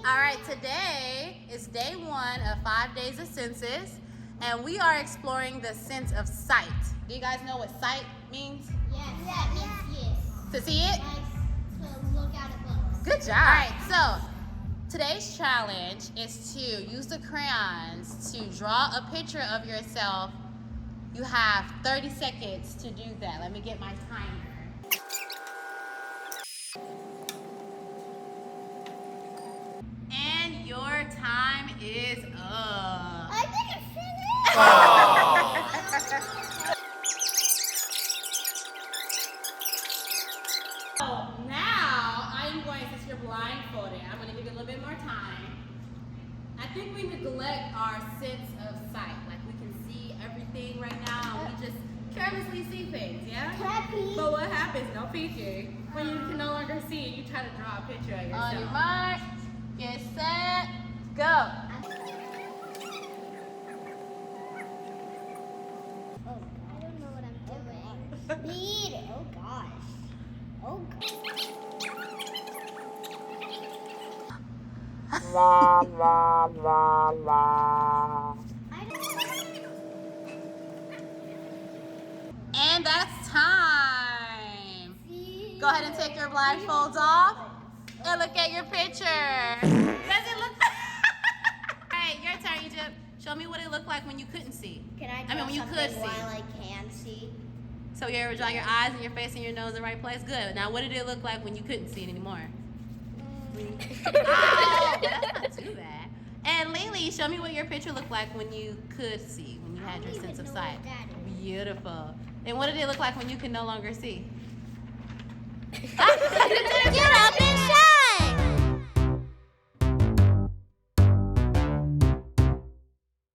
All right, today is day 1 of 5 days of senses, and we are exploring the sense of sight. Do you guys know what sight means? Yes. That means yes. To see it? Like to look at a book. Good job. All right, so today's challenge is to use the crayons to draw a picture of yourself. You have 30 seconds to do that. Let me get my timer. And your time is up. I didn't finish. So now I'm going, since you're blindfolded, I'm going to give you a little bit more time. I think we neglect our sense of sight. Like we can see everything right now and we just carelessly see things, yeah? Happy. But what happens, no peeking, when you can no longer see it, you try to draw a picture of yourself. On your mark, get set, go. Oh, I don't know what I'm doing. Lead. Oh gosh. Oh gosh. And that's time. Go ahead and take your blindfolds off and look at your picture. Does it look? All right, your turn, Egypt. Show me what it looked like when you couldn't see. Can I draw when you something could see. while I can see? So you ever draw your eyes and your face and your nose in the right place? Good. Now what did it look like when you couldn't see it anymore? Oh, that's not too bad. And Lily, show me what your picture looked like when you could see, when you had your sense of sight. Beautiful. And what did it look like when you could no longer see?